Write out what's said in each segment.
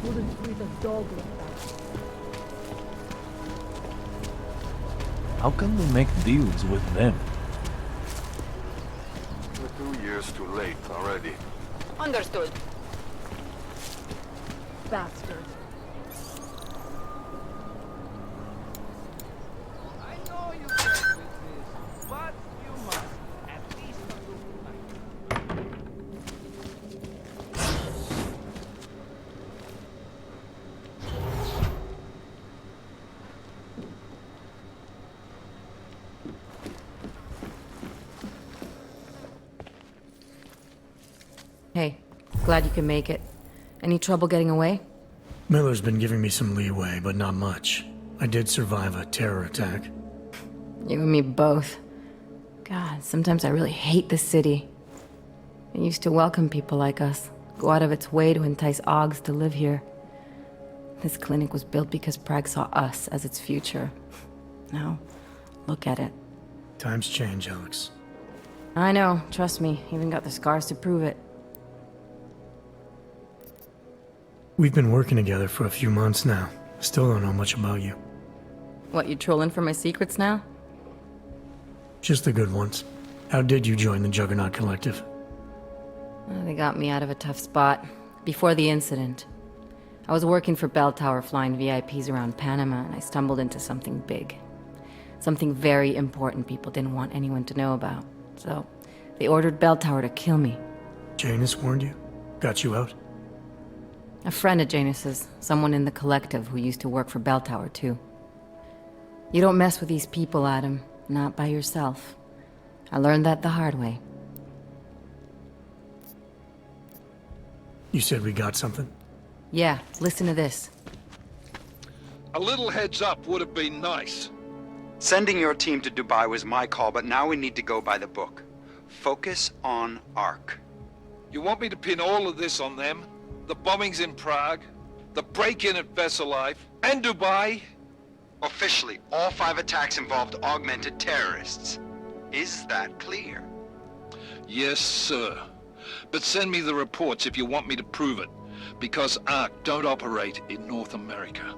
Wouldn't treat a dog like that. How can we make deals with them? We're 2 years too late already. Understood. Bastard. I know you can't resist, but you must at least look like. Hey, glad you can make it. Any trouble getting away? Miller's been giving me some leeway, but not much. I did survive a terror attack. You and me both. God, sometimes I really hate this city. It used to welcome people like us, go out of its way to entice Augs to live here. This clinic was built because Prague saw us as its future. Now, look at it. Times change, Alex. I know, trust me, even got the scars to prove it. We've been working together for a few months now. Still don't know much about you. What, you trolling for my secrets now? Just the good ones. How did you join the Juggernaut Collective? They got me out of a tough spot. Before the incident. I was working for Bell Tower flying VIPs around Panama, and I stumbled into something big. Something very important people didn't want anyone to know about. So, they ordered Bell Tower to kill me. Janus warned you? Got you out? A friend of Janus's, someone in the collective who used to work for Bell Tower too. You don't mess with these people, Adam. Not by yourself. I learned that the hard way. You said we got something? Yeah, listen to this. A little heads up would have been nice. Sending your team to Dubai was my call, but now we need to go by the book. Focus on Ark. You want me to pin all of this on them? The bombings in Prague, the break-in at Vessel Life, and Dubai? Officially, all 5 attacks involved augmented terrorists. Is that clear? Yes, sir. But send me the reports if you want me to prove it, because Ark don't operate in North America.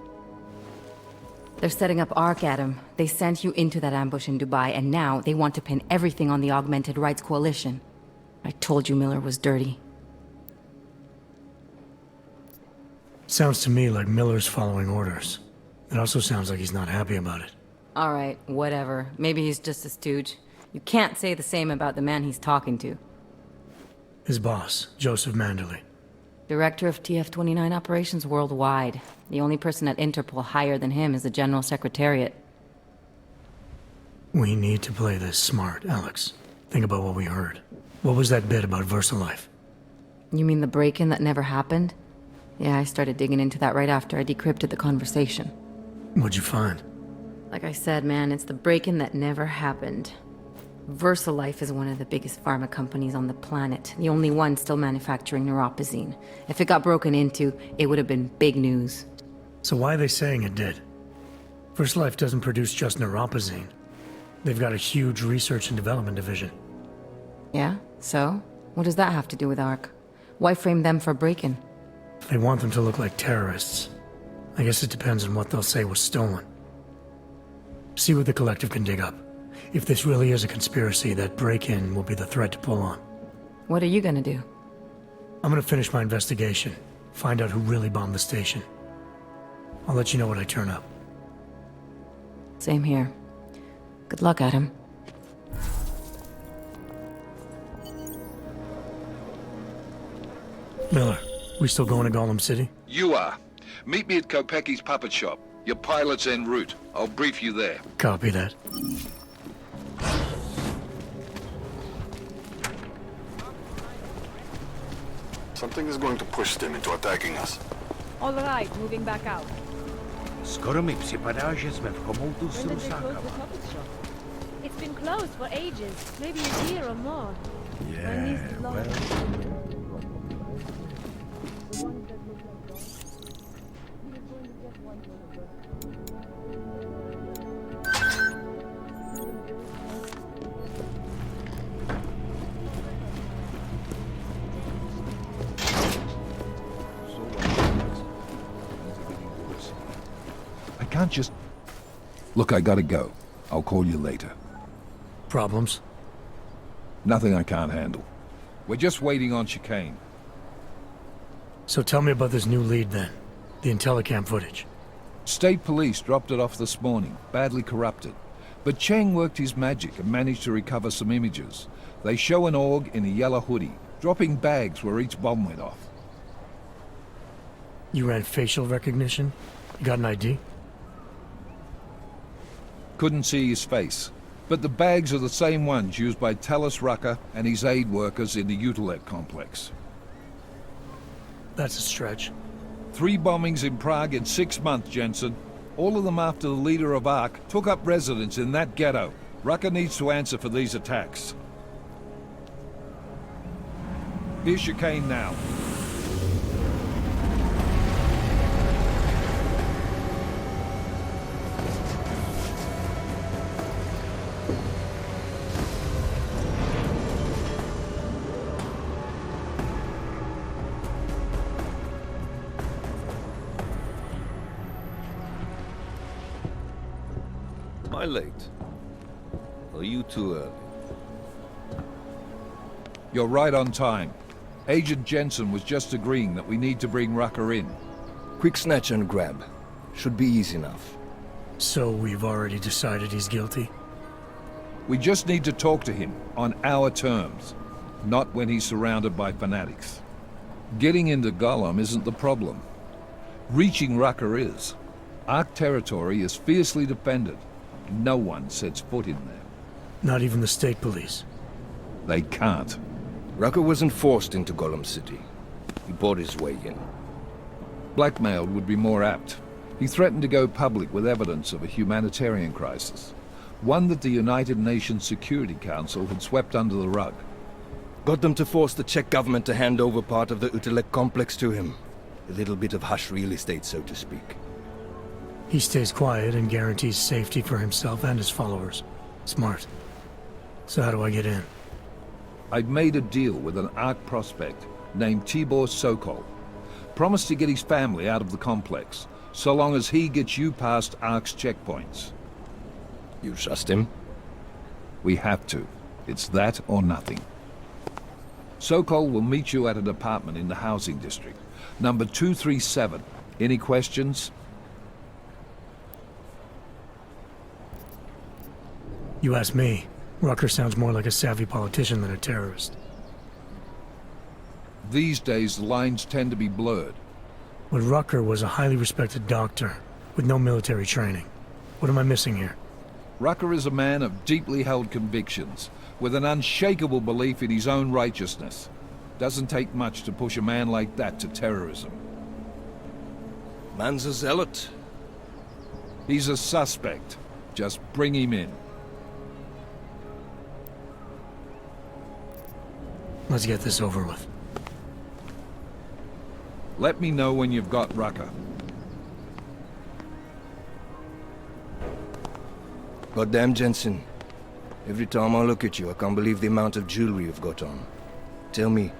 They're setting up Ark, Adam. They sent you into that ambush in Dubai, and now they want to pin everything on the Augmented Rights Coalition. I told you Miller was dirty. Sounds to me like Miller's following orders. It also sounds like he's not happy about it. All right, whatever. Maybe he's just a stooge. You can't say the same about the man he's talking to. His boss, Joseph Manderley. Director of TF-29 operations worldwide. The only person at Interpol higher than him is the General Secretariat. We need to play this smart, Alex. Think about what we heard. What was that bit about VersaLife? You mean the break-in that never happened? Yeah, I started digging into that right after I decrypted the conversation. What'd you find? Like I said, man, it's the break-in that never happened. VersaLife is one of the biggest pharma companies on the planet. The only one still manufacturing neuropozyne. If it got broken into, it would have been big news. So why are they saying it did? VersaLife doesn't produce just neuropozyne. They've got a huge research and development division. Yeah? So? What does that have to do with Ark? Why frame them for break-in? They want them to look like terrorists. I guess it depends on what they'll say was stolen. See what the collective can dig up. If this really is a conspiracy, that break-in will be the thread to pull on. What are you gonna do? I'm gonna finish my investigation, find out who really bombed the station. I'll let you know when I turn up. Same here. Good luck, Adam. Miller, we still going to Golem City? You are. Meet me at Kopecki's puppet shop. Your pilot's en route. I'll brief you there. Copy that. Something is going to push them into attacking us. All right, moving back out. Skoro mi připadá, že jsme v komoutu s When did they close the Rusákama. puppet shop? It's been closed for ages, maybe a year or more. When these Yeah, laws- well, The ones that look like dogs. We are going to get one for the birthday. can't just... Look, I gotta go. I'll call you later. Problems? Nothing I can't handle. We're just waiting on chicane. So tell me about this new lead then. The Intellicam footage. State police dropped it off this morning, badly corrupted. But Cheng worked his magic and managed to recover some images. They show an org in a yellow hoodie, dropping bags where each bomb went off. You ran facial recognition? You got an ID? Couldn't see his face. But the bags are the same ones used by Talos Rucker and his aid workers in the Utilek complex. That's a stretch. 3 bombings in Prague in 6 months, Jensen. All of them after the leader of ARC took up residence in that ghetto. Rucker needs to answer for these attacks. Here's chicane now. Am I late? Or are you too early? You're right on time. Agent Jensen was just agreeing that we need to bring Rucker in. Quick snatch and grab. Should be easy enough. So we've already decided he's guilty? We just need to talk to him on our terms, not when he's surrounded by fanatics. Getting into Gollum isn't the problem. Reaching Rucker is. Ark territory is fiercely defended. No one sets foot in there. Not even the state police? They can't. Rucker wasn't forced into Gollum City. He bought his way in. Blackmailed would be more apt. He threatened to go public with evidence of a humanitarian crisis. One that the United Nations Security Council had swept under the rug. Got them to force the Czech government to hand over part of the Utilek complex to him. A little bit of hush real estate, so to speak. He stays quiet and guarantees safety for himself and his followers. Smart. So how do I get in? I'd made a deal with an ARC prospect named Tibor Sokol. Promised to get his family out of the complex, so long as he gets you past ARC's checkpoints. You trust him? We have to. It's that or nothing. Sokol will meet you at an apartment in the housing district. Number 237. Any questions? You ask me. Rucker sounds more like a savvy politician than a terrorist. These days, the lines tend to be blurred. But Rucker was a highly respected doctor, with no military training. What am I missing here? Rucker is a man of deeply held convictions, with an unshakable belief in his own righteousness. Doesn't take much to push a man like that to terrorism. Man's a zealot. He's a suspect. Just bring him in. Let's get this over with. Let me know when you've got Rucker. Goddamn Jensen. Every time I look at you, I can't believe the amount of jewelry you've got on. Tell me,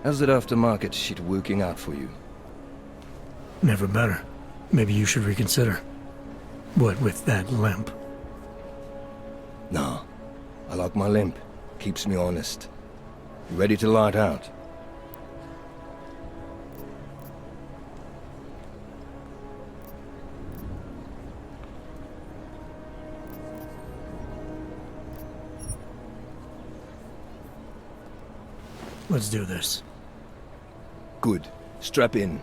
how's that aftermarket shit working out for you? Never better. Maybe you should reconsider. What with that limp? Nah, I like my limp. Keeps me honest. You ready to light out? Let's do this. Good. Strap in.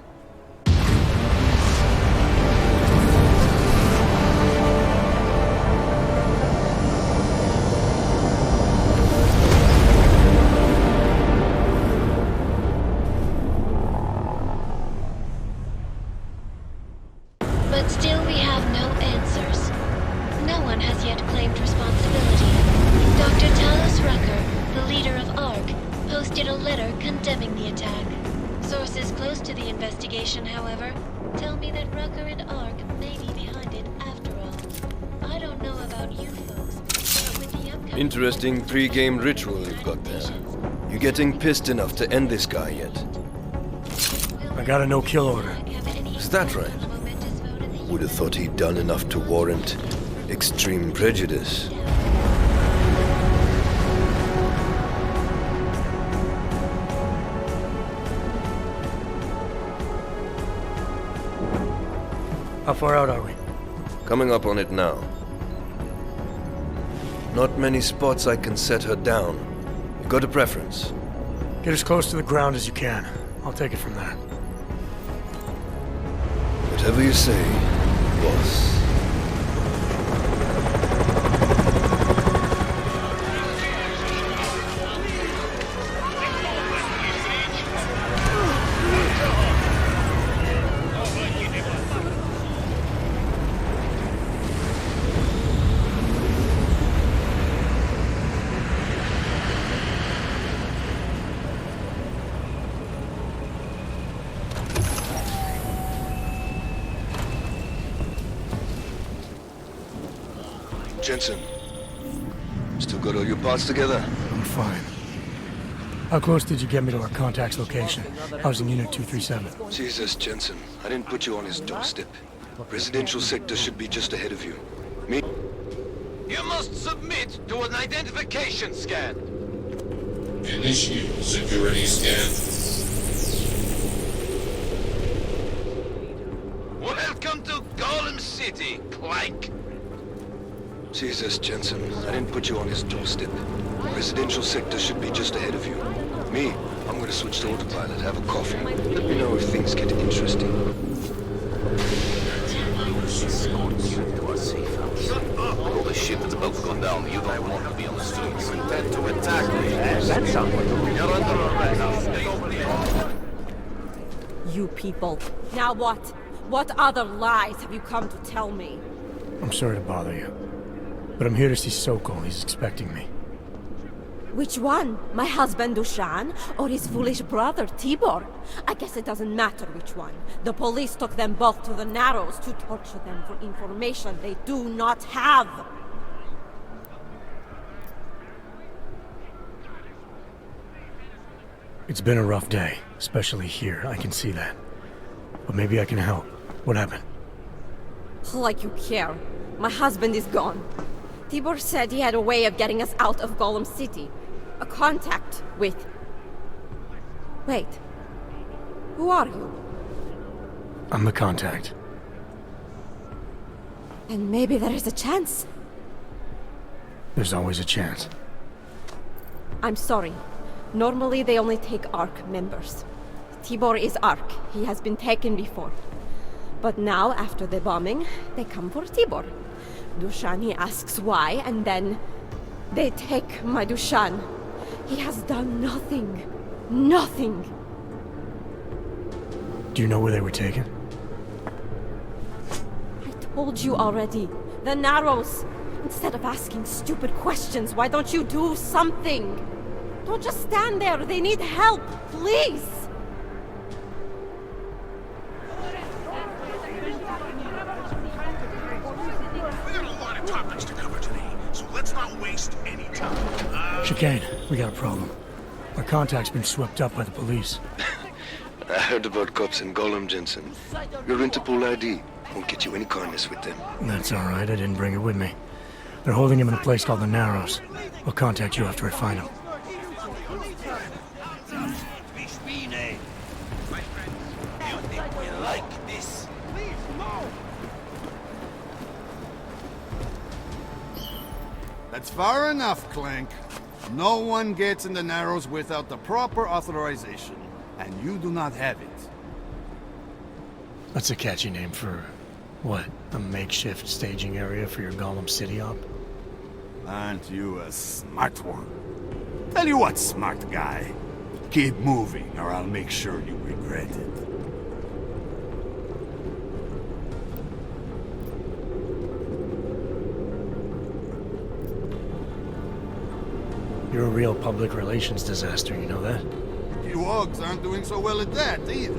But still we have no answers. No one has yet claimed responsibility. Dr. Talos Rucker, the leader of ARC, posted a letter condemning the attack. Sources close to the investigation, however, tell me that Rucker and ARC may be behind it after all. I don't know about you folks, but with the upcoming... Interesting three-game ritual you've got there. You getting pissed enough to end this guy yet? I got a no-kill order. Is that right? Would have thought he'd done enough to warrant extreme prejudice. How far out are we? Coming up on it now. Not many spots I can set her down. You got a preference? Get as close to the ground as you can. I'll take it from there. Whatever you say, boss. Jensen, still got all your parts together? I'm fine. How close did you get me to our contact's location? I was in Unit 237. Jesus, Jensen, I didn't put you on his doorstep. Residential sector should be just ahead of you. Me? You must submit to an identification scan. Initiate security scan. Welcome to Golem City, Clank. Jesus, Jensen, I didn't put you on his doorstep. Residential sector should be just ahead of you. Me, I'm gonna switch to autopilot, have a coffee. Let me know if things get interesting. All the shit that's about to go down, you don't want to be on the streets. You intend to attack me. That sounds like you're under arrest. You people. Now what? What other lies have you come to tell me? I'm sorry to bother you, but I'm here to see Sokol. He's expecting me. Which one? My husband Dushan or his foolish brother Tibor? I guess it doesn't matter which one. The police took them both to the Narrows to torture them for information they do not have. It's been a rough day, especially here. I can see that. But maybe I can help. What happened? Like you care. My husband is gone. Tibor said he had a way of getting us out of Golem City. A contact with... Wait. Who are you? I'm the contact. And maybe there is a chance. There's always a chance. I'm sorry. Normally they only take ARC members. Tibor is ARC. He has been taken before. But now, after the bombing, they come for Tibor. Dushani asks why, and then they take my Dushan. He has done nothing. Nothing. Do you know where they were taken? I told you already. The Narrows. Instead of asking stupid questions, why don't you do something? Don't just stand there. They need help. Please. Chicane, we got a problem. Our contact's been swept up by the police. I heard about cops in Golem, Jensen. Your Interpol ID won't get you any kindness with them. That's all right. I didn't bring it with me. They're holding him in a place called the Narrows. I'll contact you after I find him. That's far enough, Clank. No one gets in the Narrows without the proper authorization, and you do not have it. That's a catchy name for... what? A makeshift staging area for your Golem City op? Aren't you a smart one? Tell you what, smart guy. Keep moving, or I'll make sure you regret it. You're a real public relations disaster, you know that? You Augs aren't doing so well at that, either.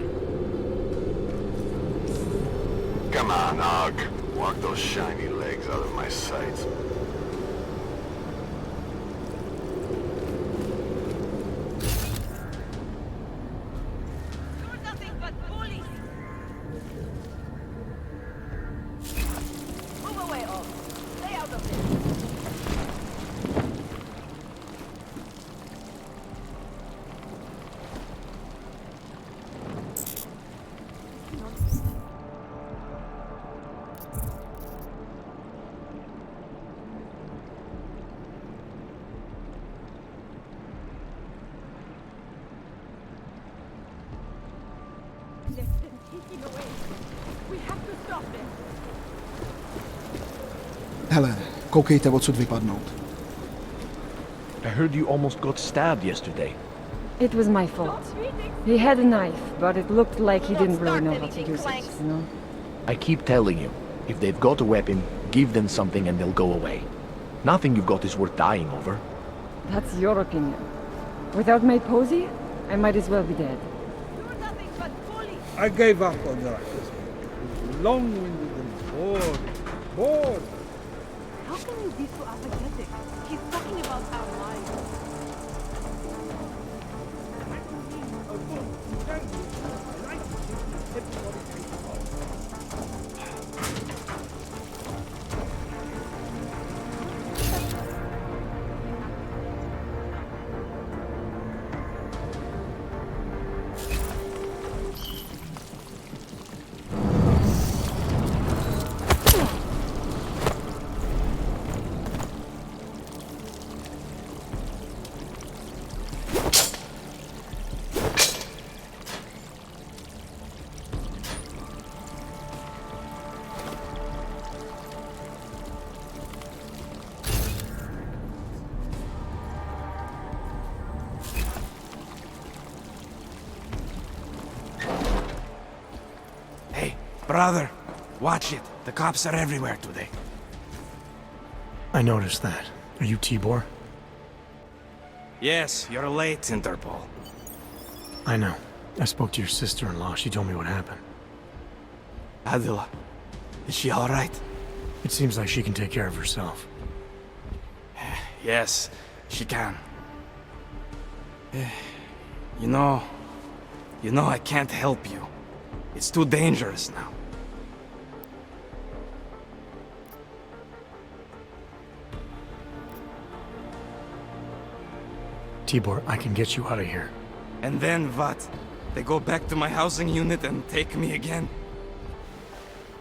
Come on, Og. Walk those shiny legs out of my sight. Hele, koukejte, odsud vypadnout. I heard you almost got stabbed yesterday. It was my fault. He had a knife, but it looked like he didn't really know how to use it, you know? I keep telling you, if they've got a weapon, give them something and they'll go away. Nothing you've got is worth dying over. That's your opinion. Without my posy, I might as well be dead. I gave up on that. Long-winded and bored. Bored. How can you be so apathetic? He's talking about our lives. Brother, watch it. The cops are everywhere today. I noticed that. Are you Tibor? Yes, you're late, Interpol. I know. I spoke to your sister-in-law. She told me what happened. Adila, is she all right? It seems like she can take care of herself. Yes, she can. You know, I can't help you. It's too dangerous now. Tibor, I can get you out of here. And then what? They go back to my housing unit and take me again?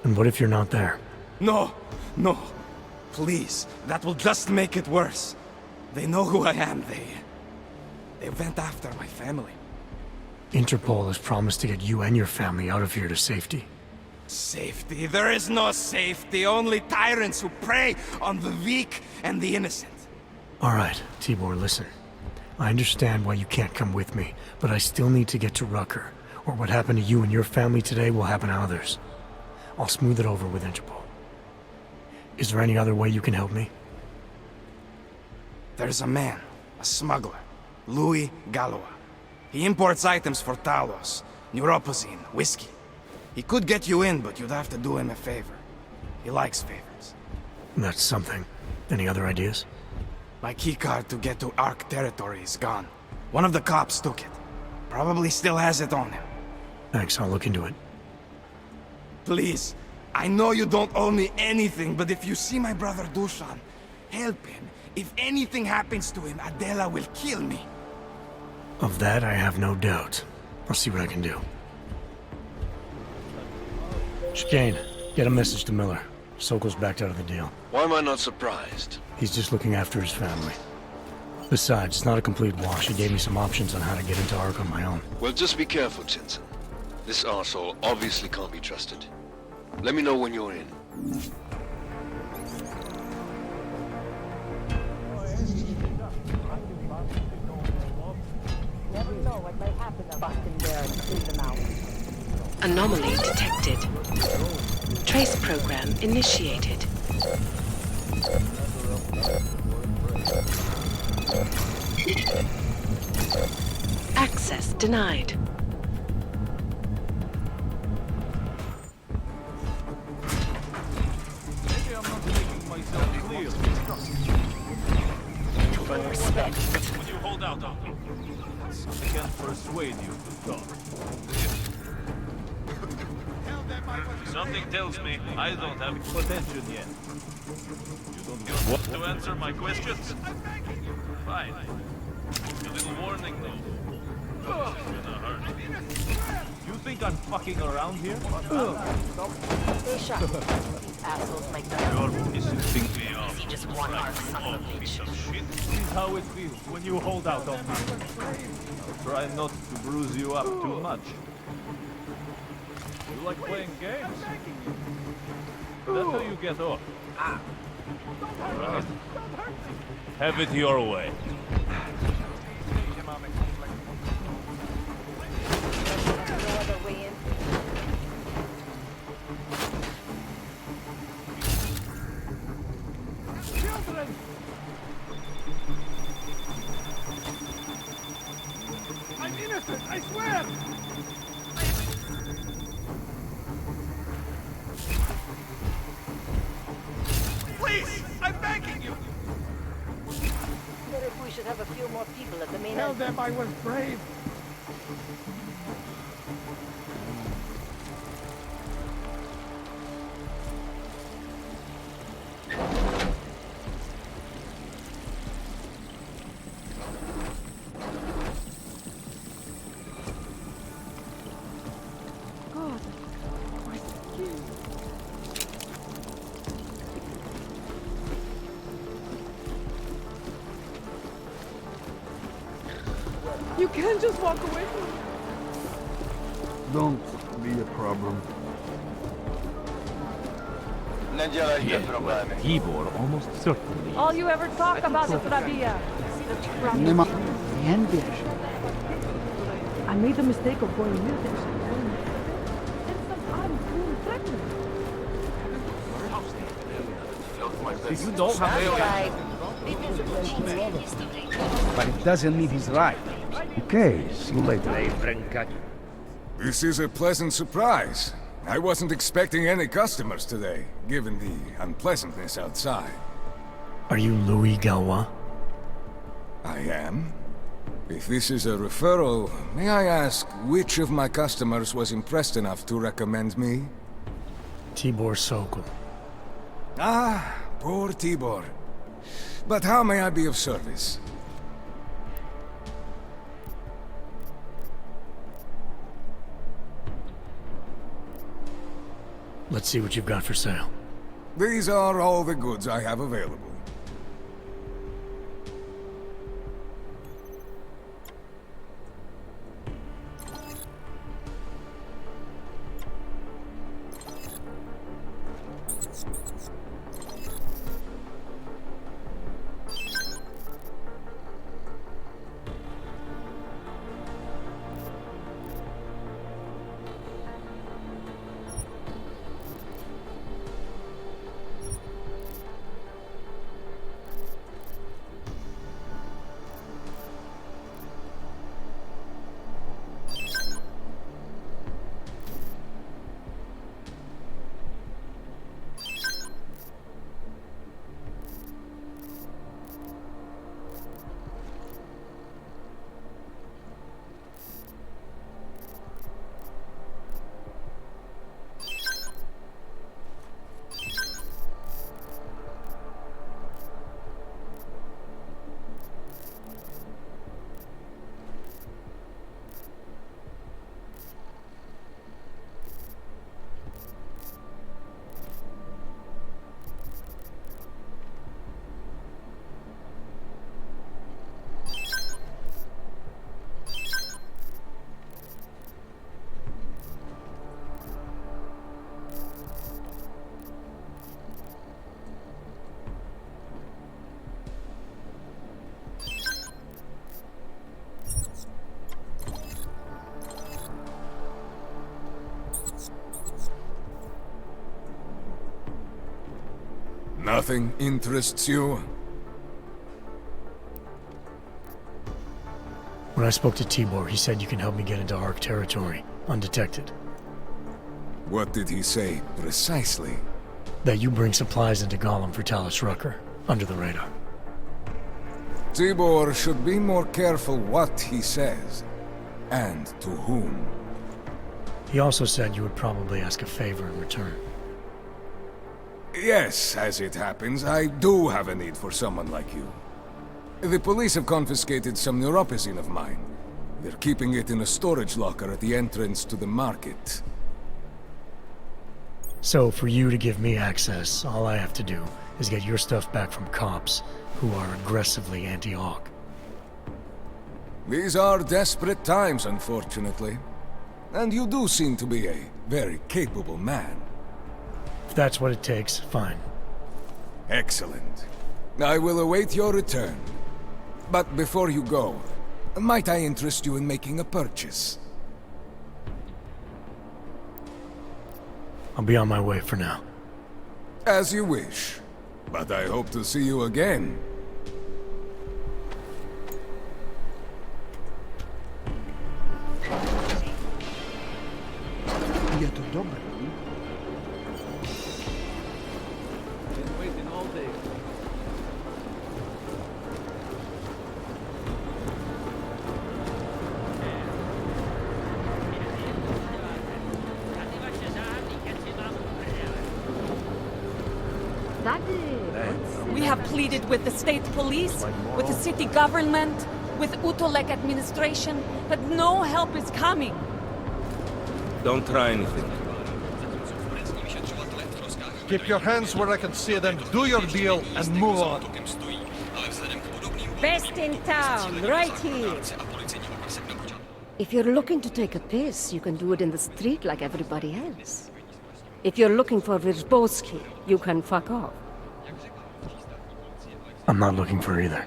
And what if you're not there? No, no. Please, that will just make it worse. They know who I am. They went after my family. Interpol has promised to get you and your family out of here to safety. Safety? There is no safety. Only tyrants who prey on the weak and the innocent. All right, Tibor, listen. I understand why you can't come with me, but I still need to get to Rucker, or what happened to you and your family today will happen to others. I'll smooth it over with Interpol. Is there any other way you can help me? There's a man, a smuggler, Louis Galois. He imports items for Talos, neuropozyne, whiskey. He could get you in, but you'd have to do him a favor. He likes favors. That's something. Any other ideas? My keycard to get to Ark territory is gone. One of the cops took it. Probably still has it on him. Thanks, I'll look into it. Please, I know you don't owe me anything, but if you see my brother Dushan, help him. If anything happens to him, Adela will kill me. Of that, I have no doubt. I'll see what I can do. Chicane, get a message to Miller. Sokol's backed out of the deal. Why am I not surprised? He's just looking after his family. Besides, it's not a complete wash. He gave me some options on how to get into Ark on my own. Well, just be careful, Jensen. This arsehole obviously can't be trusted. Let me know when you're in. Anomaly detected. Trace program initiated. Access denied. Maybe I'm not making myself clear. Full respect. Would you hold out on me? I can't persuade you to talk. Something tells me I don't have Attention yet. You want to answer my questions? Fine. A little warning though. It's gonna hurt. You think I'm fucking around here? They shot. Assholes like that. You're pissing me off. He just one arc, son of a bitch. This is how it feels when you hold out on me. I'll try not to bruise you up too much. You like playing games? That's how you get off. Right. Have it your way. No other way in. Children! I'm innocent, I swear! Please! I'm begging you! Wonder if we should have a few more people at the main Tell entrance. them I was brave! God, my skin. You can't just walk away from me. Don't be a problem. Tibor almost certainly. All you ever talk about is Rabia. Nema jen běž. I made the mistake of going with him. You don't have Right. but it doesn't mean he's right. Okay, see you later. This is a pleasant surprise. I wasn't expecting any customers today, given the unpleasantness outside. Are you Louis Galwa? I am. If this is a referral, may I ask which of my customers was impressed enough to recommend me? Tibor Sokol. Ah, poor Tibor. But how may I be of service? Let's see what you've got for sale. These are all the goods I have available. Nothing interests you? When I spoke to Tibor, he said you can help me get into Ark territory, undetected. What did he say, precisely? That you bring supplies into Gollum for Talus Rucker, under the radar. Tibor should be more careful what he says, and to whom. He also said you would probably ask a favor in return. Yes, as it happens, I do have a need for someone like you. The police have confiscated some neuropazine of mine. They're keeping it in a storage locker at the entrance to the market. So, for you to give me access, all I have to do is get your stuff back from cops who are aggressively anti-Hawk. These are desperate times, unfortunately. And you do seem to be a very capable man. If that's what it takes, fine. Excellent. I will await your return. But before you go, might I interest you in making a purchase? I'll be on my way for now. As you wish. But I hope to see you again. Je to dobry. Been waiting all day. We have pleaded with the state police, with the city government, with Utolek administration, but no help is coming. Don't try anything. Keep your hands where I can see them, do your deal, and move on. Best in town, right here. If you're looking to take a piss, you can do it in the street like everybody else. If you're looking for Virzbowski, you can fuck off. I'm not looking for either.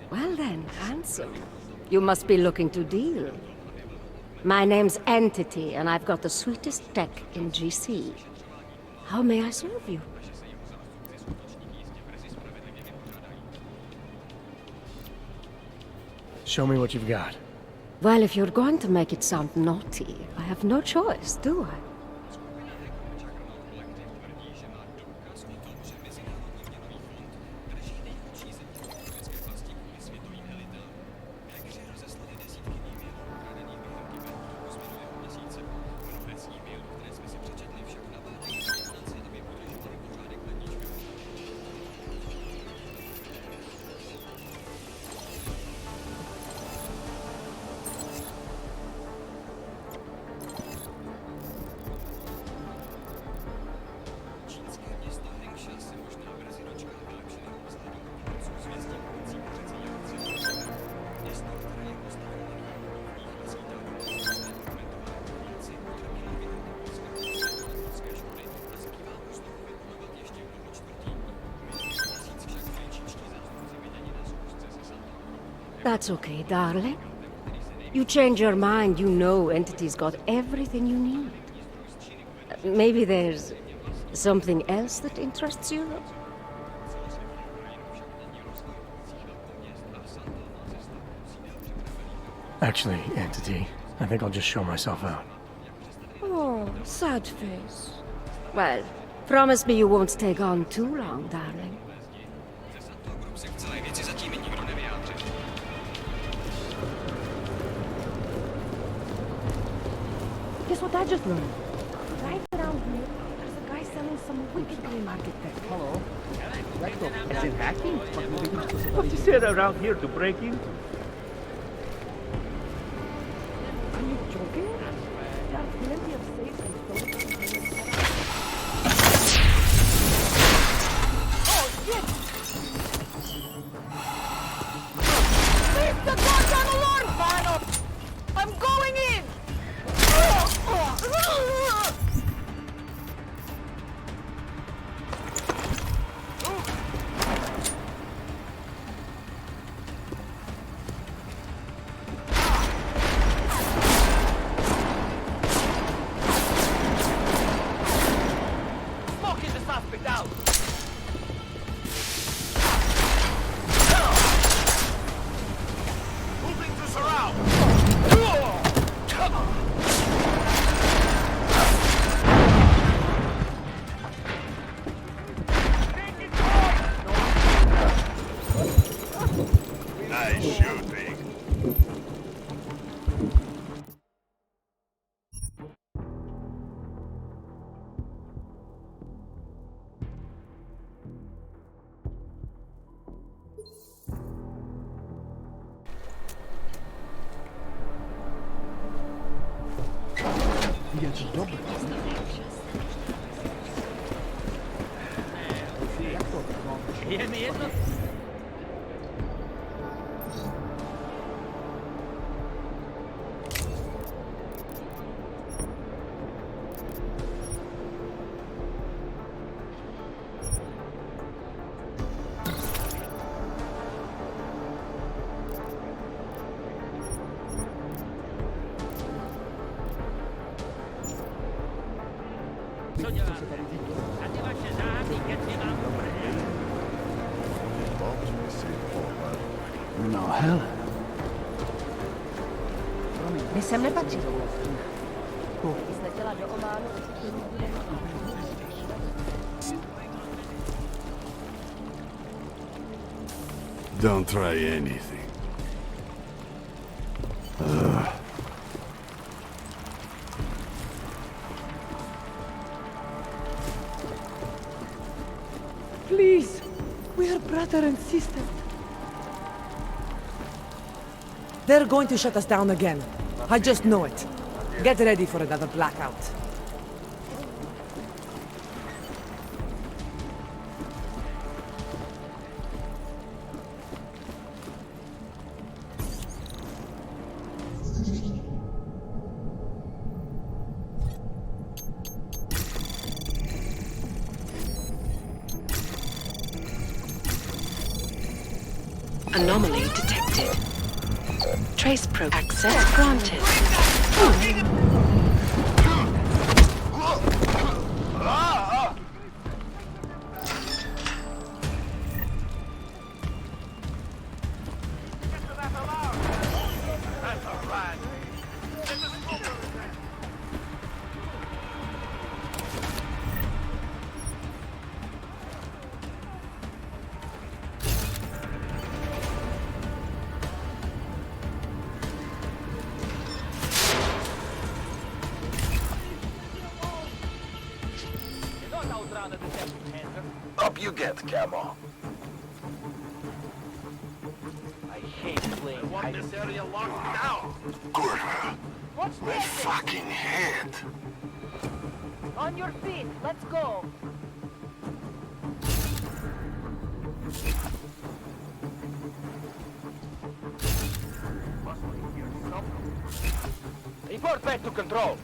Well then, handsome. You must be looking to deal. My name's Entity, and I've got the sweetest tech in GC. How may I serve you? Show me what you've got. Well, if you're going to make it sound naughty, I have no choice, do I? That's okay, darling. You change your mind, you know Entity's got everything you need. Maybe there's something else that interests you? Actually, Entity, I think I'll just show myself out. Oh, sad face. Well, promise me you won't take on too long, darling. Guess what I just learned? Right around here, there's a guy selling some wicked grey market tech. Hello. Laptop, as in hacking? What is there around here to break in? Are you joking? There are plenty of safes and stores. Oh, shit! Leave the goddamn alarm, Vano! I'm going in! Smoking the suspect out! Moving to surround! Nice shooting. Je to dobry. No hell. My sem nepatří. Letěla do Ománu. Don't try anything. Please, we are brother and sister. They're going to shut us down again. I just know it. Get ready for another blackout. Anomaly detected. Trace probe access granted. Up you get, Camo. I hate playing. I want this area locked down. Gorga, What's my this? fucking head. On your feet. Let's go. Report back to control.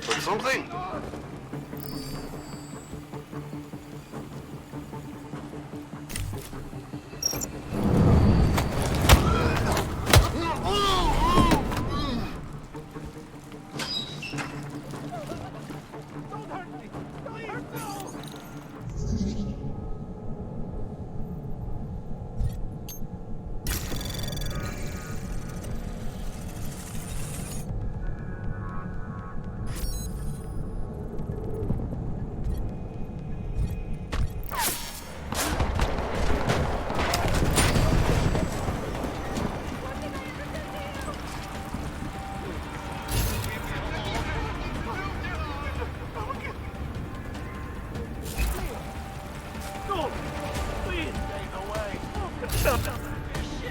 But something?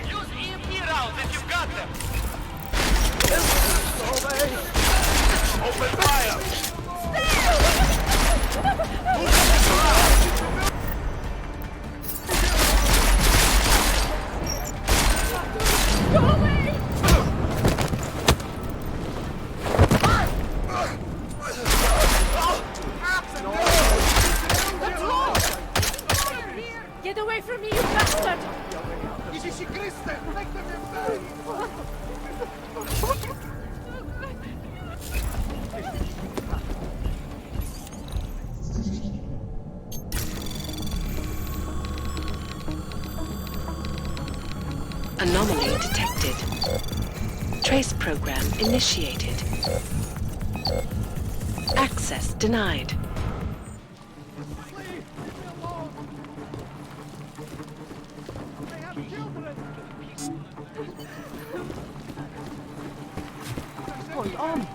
Use EMP rounds if you've got them. Open fire. Get away from me, you bastard! Anomaly detected. Trace program initiated. Access denied. Going on?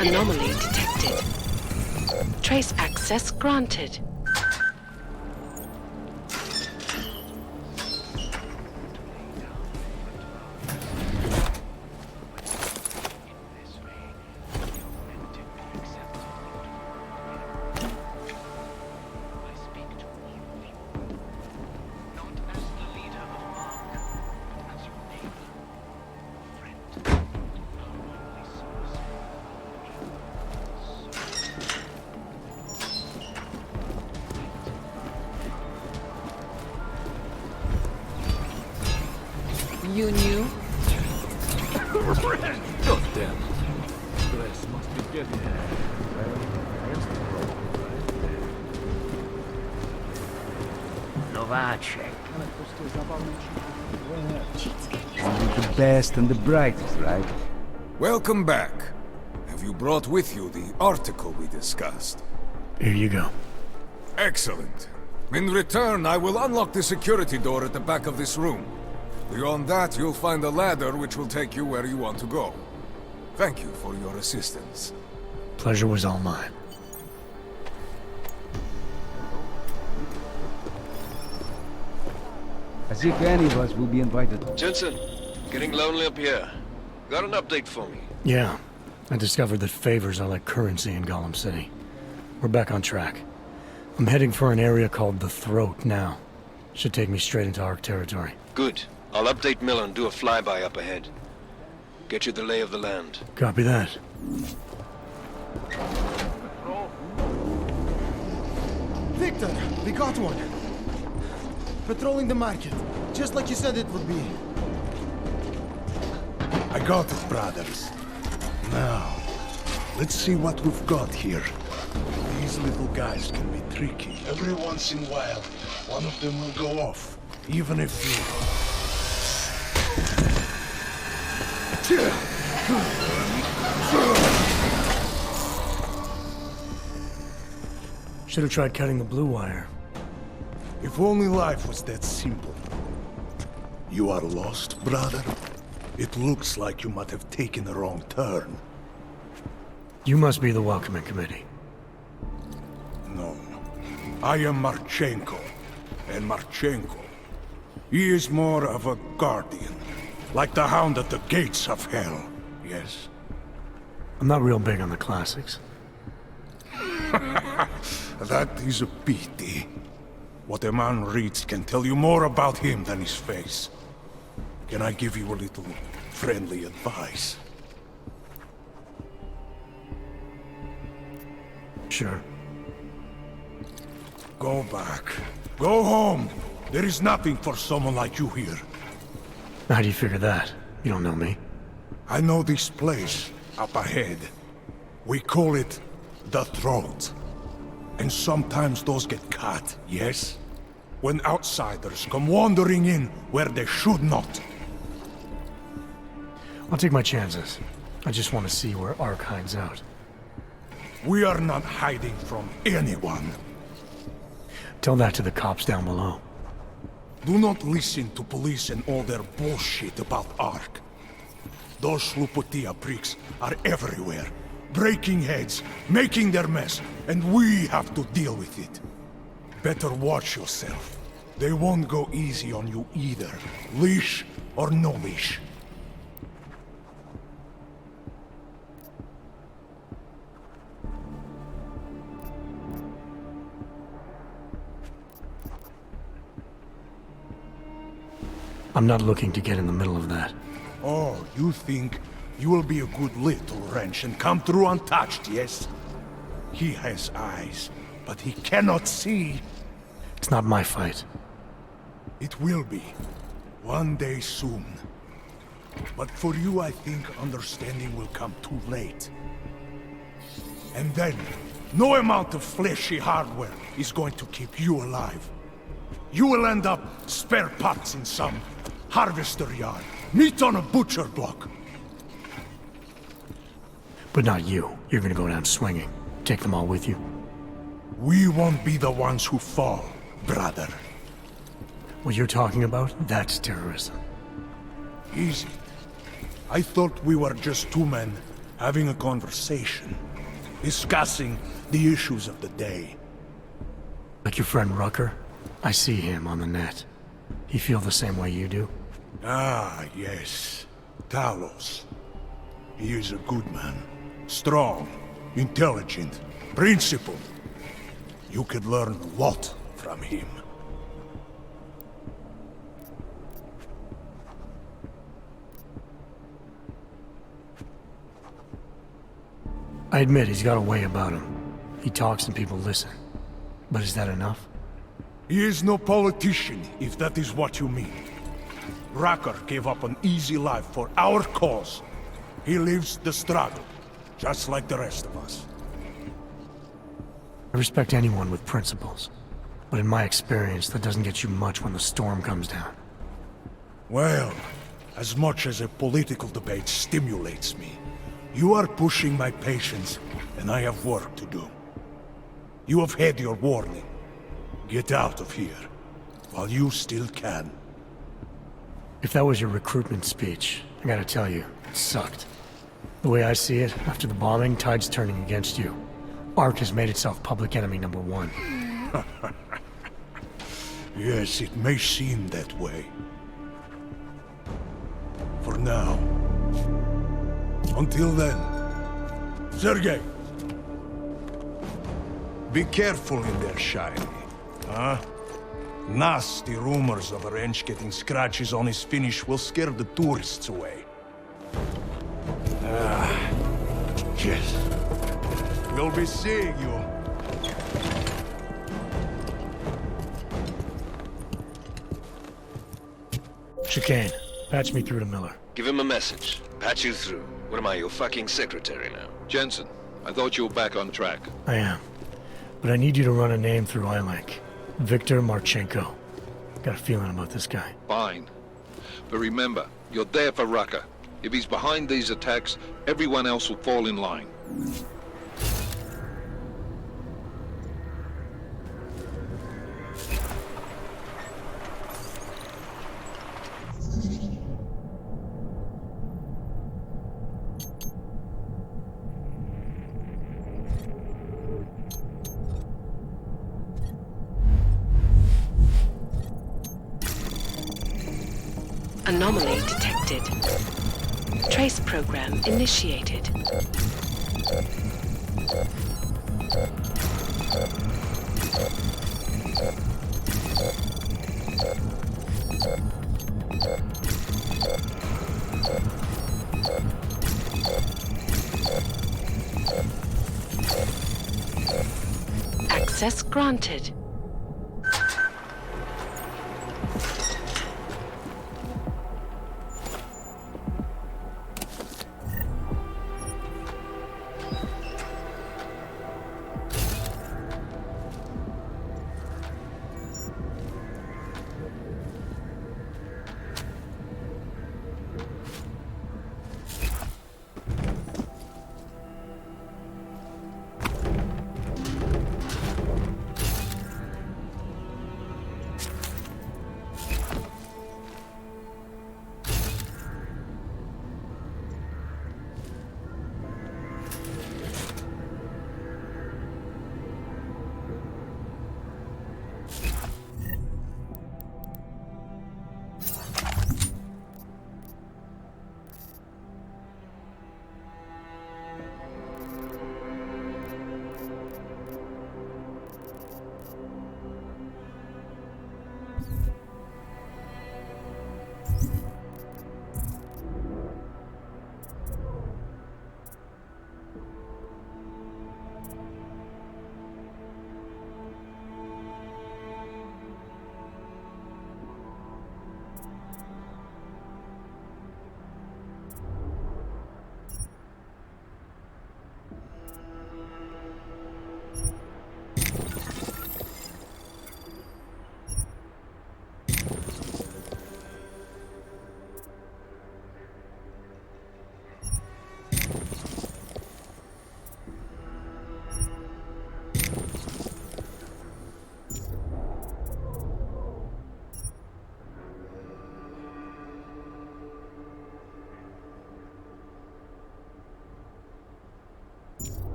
Anomaly detected. Trace access granted. You knew? God damn. Stress must be getting Novacek. Only the best and the brightest, right? Welcome back. Have you brought with you the article we discussed? Here you go. Excellent. In return, I will unlock the security door at the back of this room. Beyond that, you'll find a ladder which will take you where you want to go. Thank you for your assistance. Pleasure was all mine. As if any of us will be invited. Jensen, getting lonely up here. Got an update for me? Yeah. I discovered that favors are like currency in Gollum City. We're back on track. I'm heading for an area called the Throat now. Should take me straight into Ark territory. Good. I'll update Miller and do a flyby up ahead. Get you the lay of the land. Copy that. Victor, we got one. Patrolling the market, just like you said it would be. I got it, brothers. Now, let's see what we've got here. These little guys can be tricky. Every once in a while, one of them will go off, even if you... Should have tried cutting the blue wire. If only life was that simple. You are lost, brother? It looks like you might have taken a wrong turn. You must be the welcoming committee. No. I am Marchenko. And Marchenko, he is more of a guardian. Like the hound at the gates of hell, yes? I'm not real big on the classics. That is a pity. What a man reads can tell you more about him than his face. Can I give you a little friendly advice? Sure. Go back. Go home. There is nothing for someone like you here. How do you figure that? You don't know me. I know this place, up ahead. We call it the Throat. And sometimes those get cut, yes? When outsiders come wandering in where they should not. I'll take my chances. I just want to see where Ark hides out. We are not hiding from anyone. Tell that to the cops down below. Do not listen to police and all their bullshit about Ark. Those Slupotia pricks are everywhere, breaking heads, making their mess, and we have to deal with it. Better watch yourself. They won't go easy on you either, leash or no leash. I'm not looking to get in the middle of that. Oh, you think you will be a good little wrench and come through untouched, yes? He has eyes, but he cannot see. It's not my fight. It will be. One day soon. But for you, I think understanding will come too late. And then, no amount of fleshy hardware is going to keep you alive. You will end up spare parts in some harvester yard, meat on a butcher block. But not you. You're gonna go down swinging. Take them all with you. We won't be the ones who fall, brother. What you're talking about, that's terrorism. Is it? I thought we were just two men having a conversation, discussing the issues of the day. Like your friend Rucker? I see him on the net. He feel the same way you do? Ah, yes. Talos. He is a good man. Strong, intelligent, principled. You could learn a lot from him. I admit he's got a way about him. He talks and people listen. But is that enough? He is no politician, if that is what you mean. Rucker gave up an easy life for our cause. He lives the struggle, just like the rest of us. I respect anyone with principles. But in my experience, that doesn't get you much when the storm comes down. Well, as much as a political debate stimulates me, you are pushing my patience, and I have work to do. You have had your warning. Get out of here, while you still can. If that was your recruitment speech, I gotta tell you, it sucked. The way I see it, after the bombing, tide's turning against you. ARC has made itself public enemy #1. Yes, it may seem that way. For now. Until then. Sergei! Be careful in there, Shiny. Huh? Nasty rumors of a wrench getting scratches on his finish will scare the tourists away. Ah, yes. We'll be seeing you. Chicane, patch me through to Miller. Give him a message. Patch you through. What am I, your fucking secretary now? Jensen, I thought you were back on track. I am. But I need you to run a name through iLink. Viktor Marchenko. Got a feeling about this guy. Fine. But remember, you're there for Rucker. If he's behind these attacks, everyone else will fall in line. Anomaly detected. Trace program initiated. Access granted.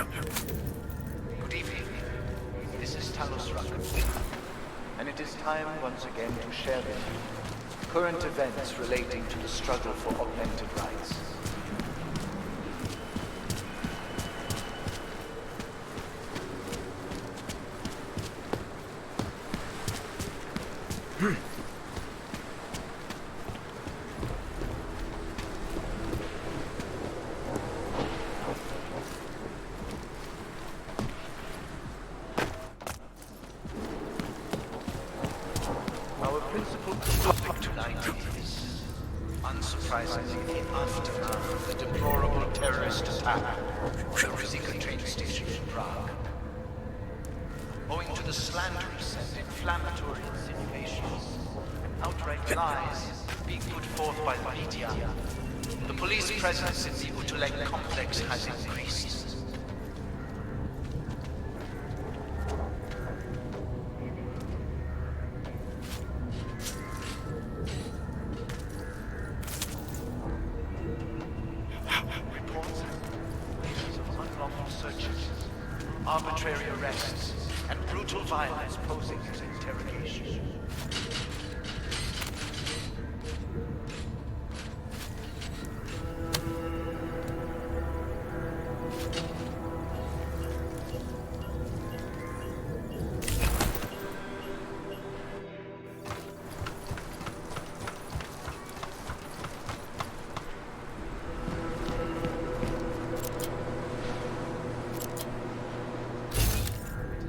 Good evening. This is Talos Ruck. And it is time once again to share with you current events relating to the struggle for augmented rights. Our principal topic tonight is, unsurprisingly, the aftermath of the deplorable terrorist attack on the Rizika train station in Prague. Owing to the slanderous and inflammatory insinuations and outright lies being put forth by the media, the police presence in the Utulek complex has increased. Reports have cases of unlawful searches, arbitrary arrests, and brutal violence posing as interrogation.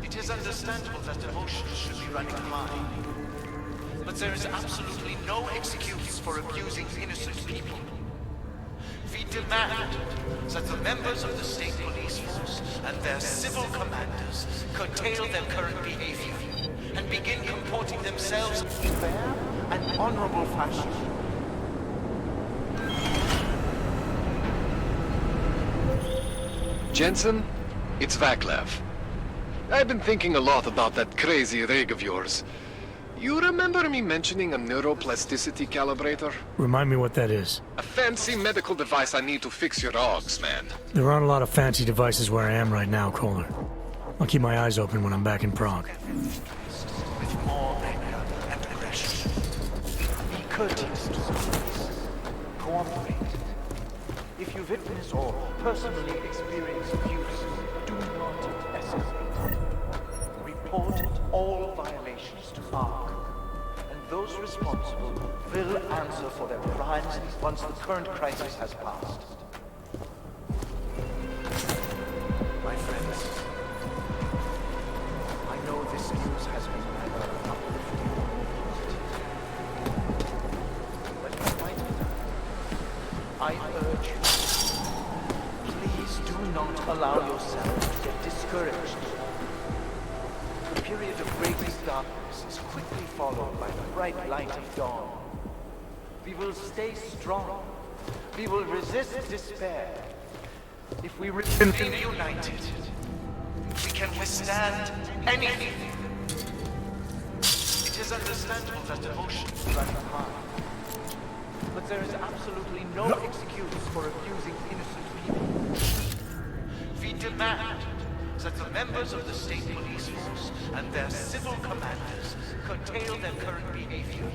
It is understandable that emotions should be running high, but there is absolutely no excuse for abusing innocent people. We demand that the members of the state police force and their civil commanders curtail their current behavior and begin comporting themselves in fair and honorable fashion. Jensen, it's Vaclav. I've been thinking a lot about that crazy rig of yours. You remember me mentioning a neuroplasticity calibrator? Remind me what that is. A fancy medical device I need to fix your dogs, man. There aren't a lot of fancy devices where I am right now, Kohler. I'll keep my eyes open when I'm back in Prague. With more anger and aggression. Be courteous to the police. Cooperate. If you witness or personally experience abuse, do not escalate. Report all violations to ARC, and those responsible will answer for their crimes once the current crisis has passed. My friends, I know this news has been neither uplifting nor positive. But in spite of that, I urge you, please do not allow yourself to get discouraged. The period of greatest darkness is quickly followed by the bright light of dawn. We will stay strong. We will resist despair. If we remain united, we can withstand anything. It is understandable that emotions run high, but there is absolutely no excuse for abusing innocent people. We demand that the members of the state police force and their civil commanders curtail their current behavior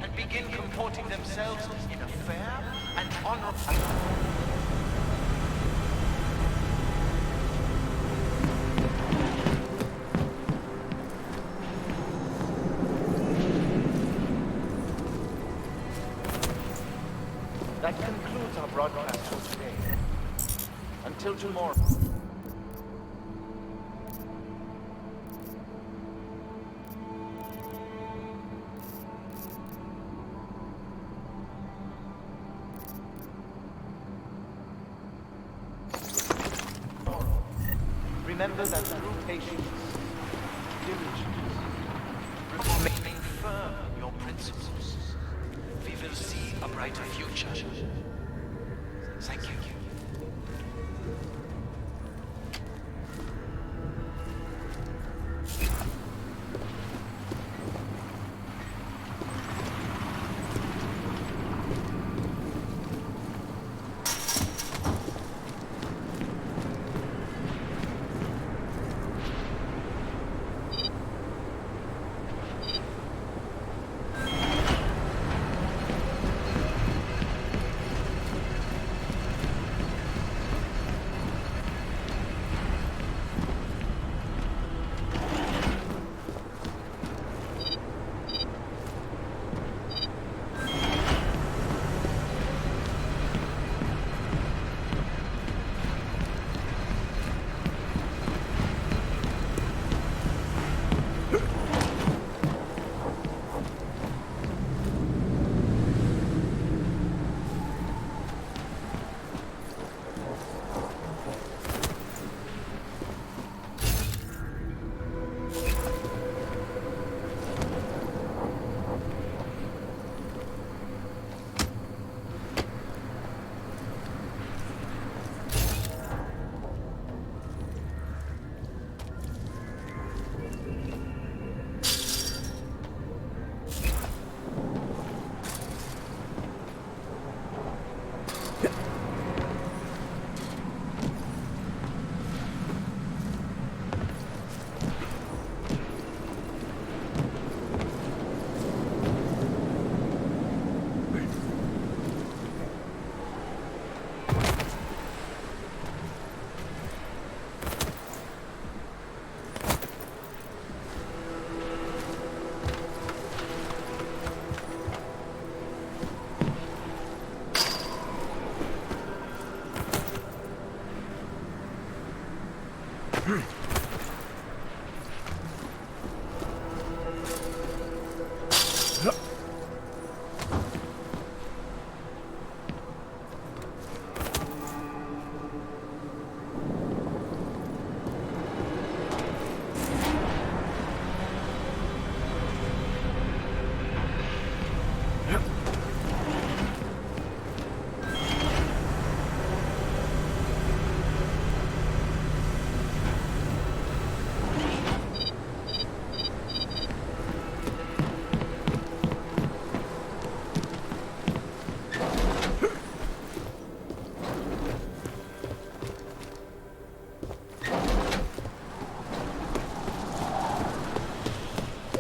and begin comporting themselves in a fair and honorable manner. That concludes our broadcast for today. Until tomorrow. Remember that through patience, diligence, remaining firm in your principles, we will see a brighter future. Thank you.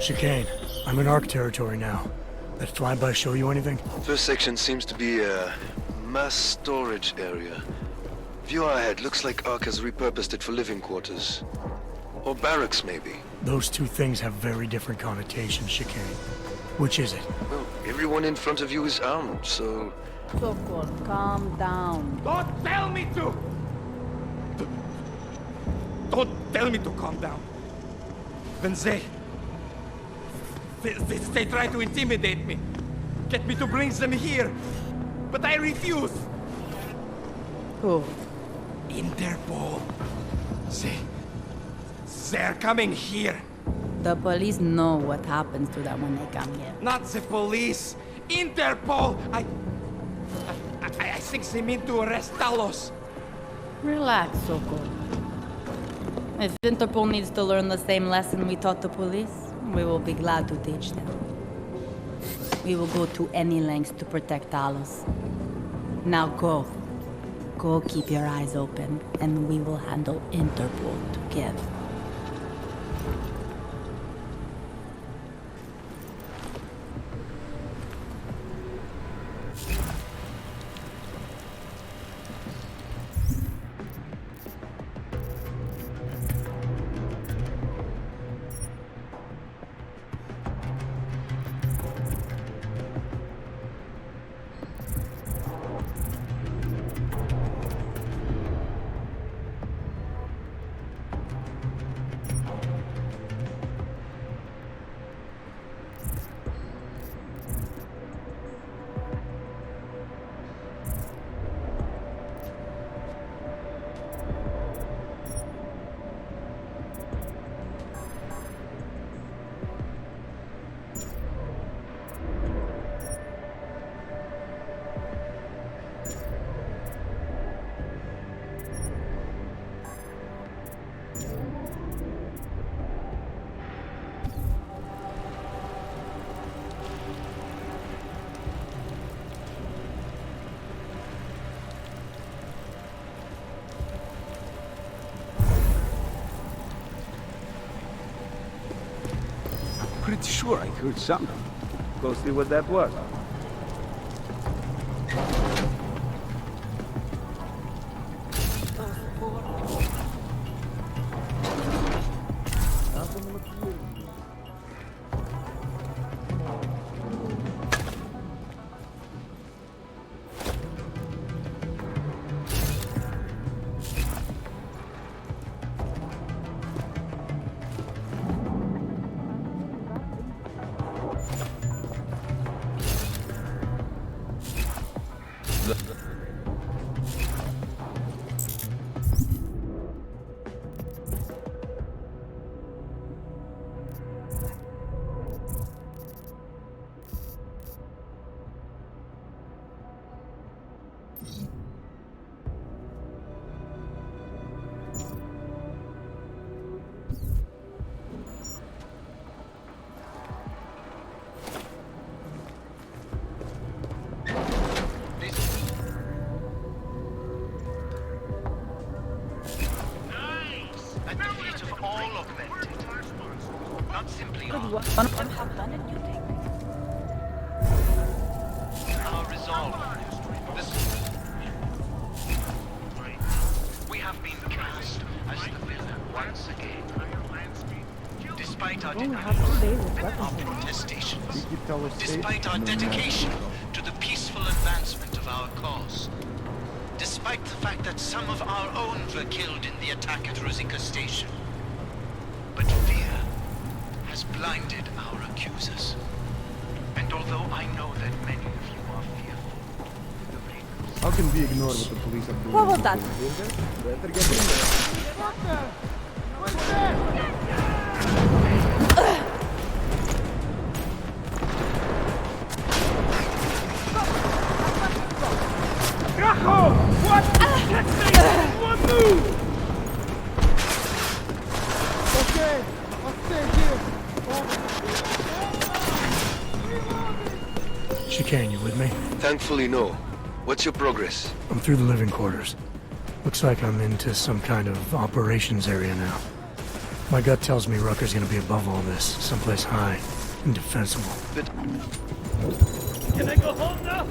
Chicane, I'm in ARC territory now. That flyby show you anything? First section seems to be a mass storage area. View ahead looks like ARC has repurposed it for living quarters. Or barracks, maybe. Those two things have very different connotations, Chicane. Which is it? Well, everyone in front of you is armed, so... Sokol, calm down. Don't tell me to! Don't tell me to calm down. When they try to intimidate me. Get me to bring them here. But I refuse. Who? Interpol. They're coming here. The police know what happens to them when they come here. Not the police. Interpol. I think they mean to arrest Talos. Relax, Sokol. If Interpol needs to learn the same lesson we taught the police, we will be glad to teach them. We will go to any lengths to protect Talos. Now go. Go keep your eyes open, and we will handle Interpol together. Pretty sure I heard something. Go see what that was. despite the fact that some of our own were killed in the attack at Rosika Station. But fear has blinded our accusers. And although I know that many of you are fearful, How can we ignore what the police are doing? What was that? Better get in there. What? One move! Okay, I'll stay here. Chicane, you with me? Thankfully, no. What's your progress? I'm through the living quarters. Looks like I'm into some kind of operations area now. My gut tells me Rucker's gonna be above all this, someplace high and defensible. But... Can I go home now?